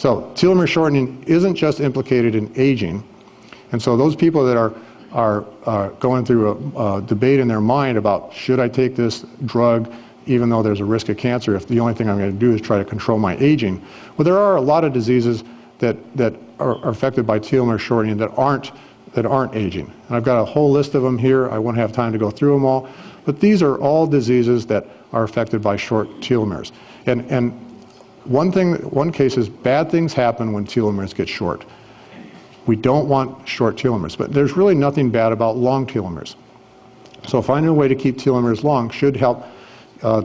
So telomere shortening isn't just implicated in aging. And so those people that are going through a debate in their mind about should I take this drug even though there's a risk of cancer if the only thing I'm going to do is try to control my aging. Well, there are a lot of diseases that are affected by telomere shortening that aren't aging. And I've got a whole list of them here. I won't have time to go through them all. But these are all diseases that are affected by short telomeres. And one case is bad things happen when telomeres get short. We don't want short telomeres, but there's really nothing bad about long telomeres. So finding a way to keep telomeres long should help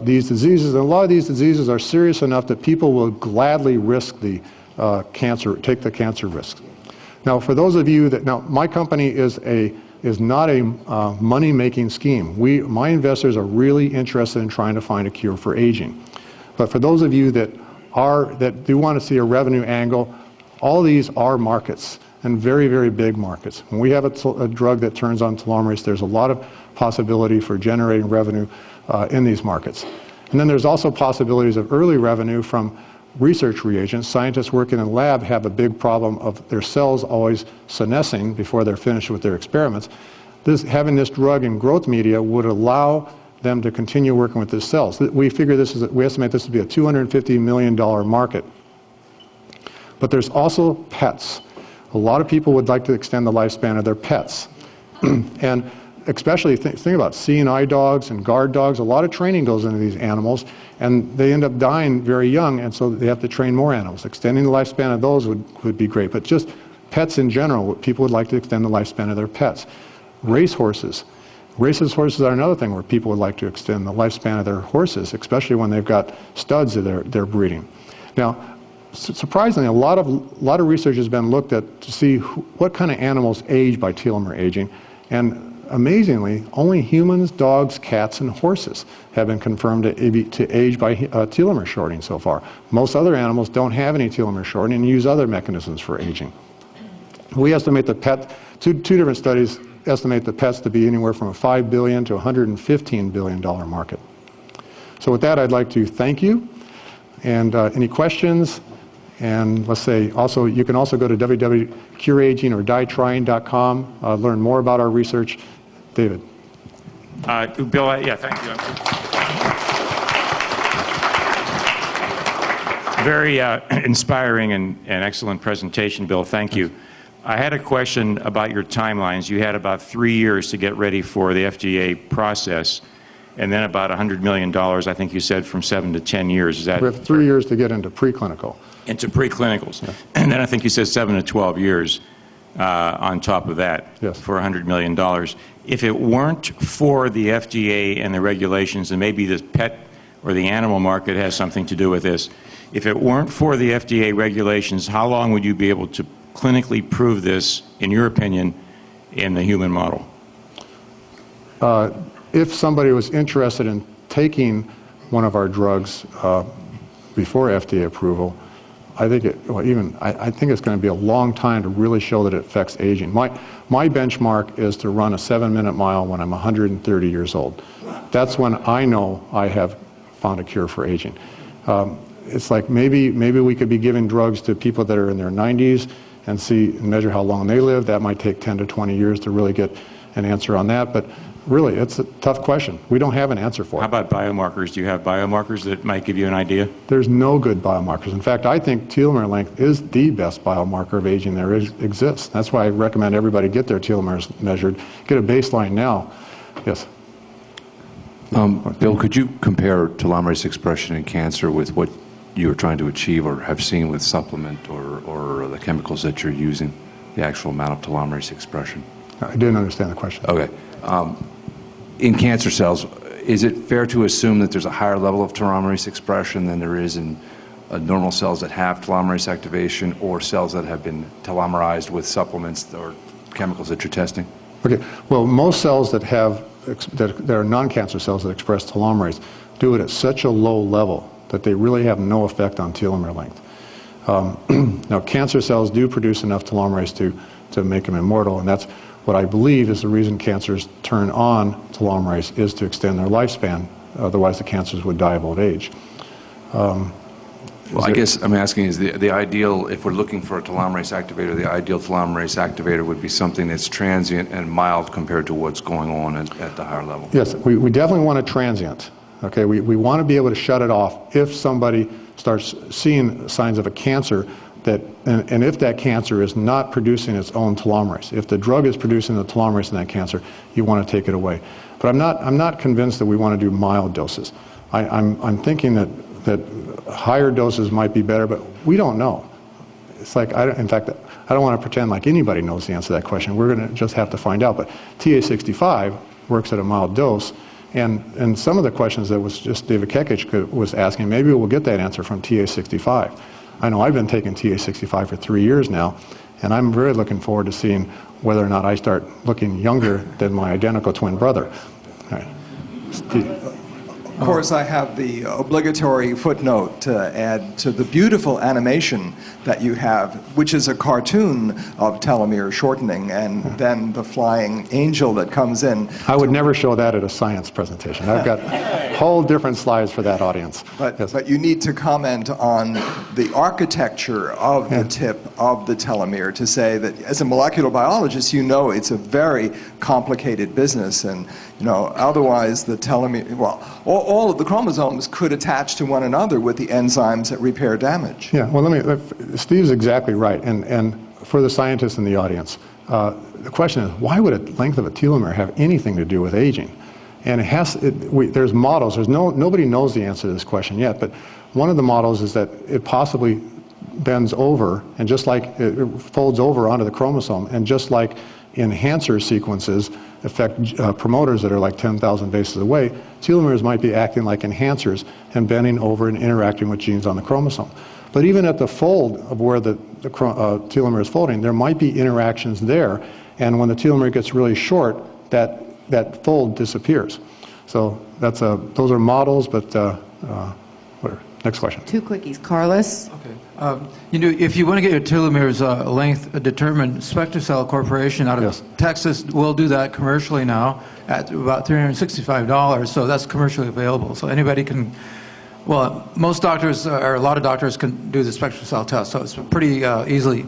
these diseases. And a lot of these diseases are serious enough that people will gladly risk the take the cancer risk. Now, for those of you that, now my company is not a money-making scheme. My investors are really interested in trying to find a cure for aging. But for those of you that do want to see a revenue angle, all these are markets, and very, very big markets. When we have a drug that turns on telomerase, there's a lot of possibility for generating revenue in these markets. And then there's also possibilities of early revenue from research reagents. Scientists working in the lab have a big problem of their cells always senescing before they're finished with their experiments. Having this drug in growth media would allow them to continue working with the cells. We estimate this to be a $250 million market. But there's also pets. A lot of people would like to extend the lifespan of their pets. And especially think about seeing eye dogs and guard dogs. A lot of training goes into these animals, and they end up dying very young, and so they have to train more animals. Extending the lifespan of those would be great. But just pets in general, people would like to extend the lifespan of their pets. Racehorses. Racehorses are another thing where people would like to extend the lifespan of their horses, especially when they've got studs that they're breeding. Now, surprisingly, a lot of research has been looked at to see what kind of animals age by telomere aging, and amazingly, only humans, dogs, cats, and horses have been confirmed to age by telomere shortening so far. Most other animals don't have any telomere shortening and use other mechanisms for aging. We estimate two different studies estimate the pets to be anywhere from a $5 billion to $115 billion market. So with that, I'd like to thank you. And any questions? And let's say also, you can also go to www.cureaging or dietrying.com, learn more about our research. David. Bill, yeah, thank you. Very inspiring and excellent presentation, Bill. Thank you. I had a question about your timelines. You had about 3 years to get ready for the FDA process, and then about $100 million, I think you said, from 7 to 10 years. Is that? We have 3 years to get into preclinical. Into preclinicals. Yeah. And then I think you said 7 to 12 years on top of that. Yes. For $100 million. If it weren't for the FDA and the regulations, and maybe the pet or the animal market has something to do with this, if it weren't for the FDA regulations, how long would you be able to clinically prove this, in your opinion, in the human model? If somebody was interested in taking one of our drugs before FDA approval, I think I think it's going to be a long time to really show that it affects aging. My benchmark is to run a 7-minute mile when I'm 130 years old. That's when I know I have found a cure for aging. It's like maybe we could be giving drugs to people that are in their 90s and measure how long they live. That might take 10 to 20 years to really get an answer on that. But really, it's a tough question. We don't have an answer for it. How about biomarkers? Do you have biomarkers that might give you an idea? There's no good biomarkers. In fact, I think telomere length is the best biomarker of aging there exists. That's why I recommend everybody get their telomeres measured. Get a baseline now. Yes? Bill, could you compare telomerase expression in cancer with what you're trying to achieve or have seen with supplement or the chemicals that you're using, the actual amount of telomerase expression? I didn't understand the question. Okay. In cancer cells, is it fair to assume that there's a higher level of telomerase expression than there is in normal cells that have telomerase activation or cells that have been telomerized with supplements or chemicals that you're testing? Okay. Well, most cells that are non-cancer cells that express telomerase do it at such a low level that they really have no effect on telomere length. Now, cancer cells do produce enough telomerase to make them immortal, and that's what I believe is the reason cancers turn on telomerase, is to extend their lifespan. Otherwise, the cancers would die of old age. Well, I guess I'm asking is the ideal, if we're looking for a telomerase activator, the ideal telomerase activator would be something that's transient and mild compared to what's going on at the higher level. Yes, we definitely want a transient. Okay, we want to be able to shut it off if somebody starts seeing signs of a cancer, and if that cancer is not producing its own telomerase. If the drug is producing the telomerase in that cancer, you want to take it away. But I'm not convinced that we want to do mild doses. I'm thinking that higher doses might be better, but we don't know. It's like, in fact, I don't want to pretend like anybody knows the answer to that question. We're going to just have to find out. But TA65 works at a mild dose, and some of the questions that was just David Kekich was asking, maybe we'll get that answer from TA65. I know I've been taking TA65 for 3 years now, and I'm really looking forward to seeing whether or not I start looking younger than my identical twin brother. All right. Steve. Of course, I have the obligatory footnote to add to the beautiful animation that you have, which is a cartoon of telomere shortening, and then the flying angel that comes in. I would never show that at a science presentation. I've got whole different slides for that audience. But you need to comment on the architecture of the tip of the telomere to say that as a molecular biologist, you know it's a very complicated business, and otherwise the telomere, well, all of the chromosomes could attach to one another with the enzymes that repair damage. Yeah, well, Steve's exactly right, and for the scientists in the audience, the question is, why would a length of a telomere have anything to do with aging? And there's models. Nobody knows the answer to this question yet, but one of the models is that it possibly bends over, and just like it folds over onto the chromosome, and just like enhancer sequences affect promoters that are like 10,000 bases away, telomeres might be acting like enhancers and bending over and interacting with genes on the chromosome. But even at the fold of where the telomere is folding, there might be interactions there, and when the telomere gets really short, that fold disappears. So those are models, but whatever. Next question. 2 quickies. Carlos? Okay. If you want to get your telomeres length determined, SpectraCell Corporation out of Texas will do that commercially now at about $365, so that's commercially available. So anybody can, well, most doctors, or a lot of doctors can do the SpectraCell test, so it's a pretty easily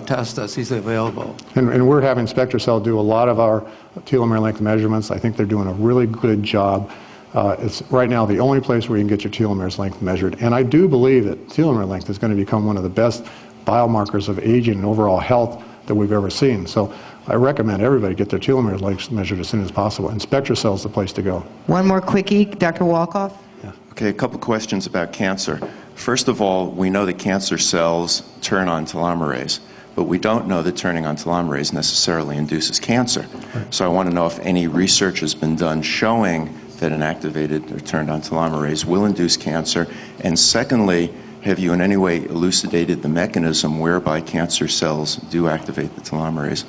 test that's easily available. And we're having SpectraCell do a lot of our telomere length measurements. I think they're doing a really good job. It's right now the only place where you can get your telomeres length measured. And I do believe that telomere length is going to become one of the best biomarkers of aging and overall health that we've ever seen. So I recommend everybody get their telomere length measured as soon as possible. And SpectraCell is the place to go. One more quickie, Dr. Wolkoff? Yeah. Okay, a couple questions about cancer. First of all, we know that cancer cells turn on telomerase, but we don't know that turning on telomerase necessarily induces cancer. Right. So I want to know if any research has been done showing that an activated or turned on telomerase will induce cancer. And secondly, have you in any way elucidated the mechanism whereby cancer cells do activate the telomerase?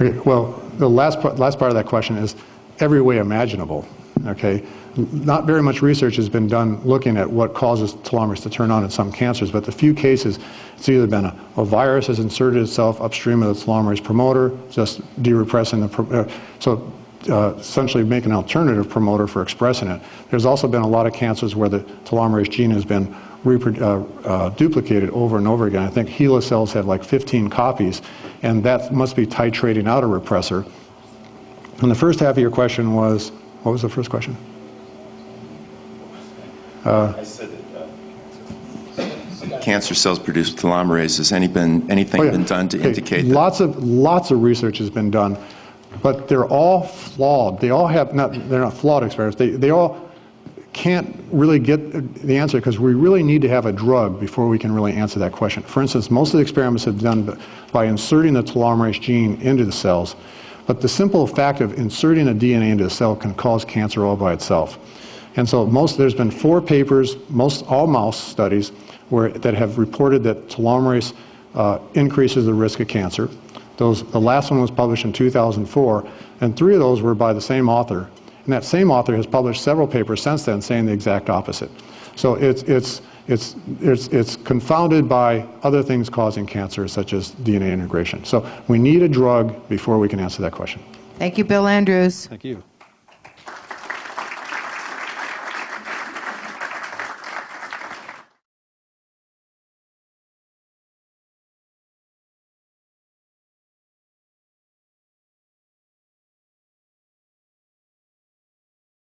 Okay, well, the last part of that question is every way imaginable. Okay, not very much research has been done looking at what causes telomerase to turn on in some cancers, but the few cases, it's either been a virus has inserted itself upstream of the telomerase promoter, just de-repressing essentially make an alternative promoter for expressing it. There's also been a lot of cancers where the telomerase gene has been duplicated over and over again. I think HeLa cells have like 15 copies, and that must be titrating out a repressor. And the first half of your question was, what was the first question? I said that cancer cells produce telomerase. Has anything been done to indicate that? Lots of research has been done. But they're all flawed. They all have they're not flawed experiments. They all can't really get the answer because we really need to have a drug before we can really answer that question. For instance, most of the experiments have been done by inserting the telomerase gene into the cells. But the simple fact of inserting a DNA into a cell can cause cancer all by itself. And so there's been 4 papers, all mouse studies, that have reported that telomerase increases the risk of cancer. The last one was published in 2004, and 3 of those were by the same author. And that same author has published several papers since then saying the exact opposite. So it's confounded by other things causing cancer, such as DNA integration. So we need a drug before we can answer that question. Thank you, Bill Andrews. Thank you.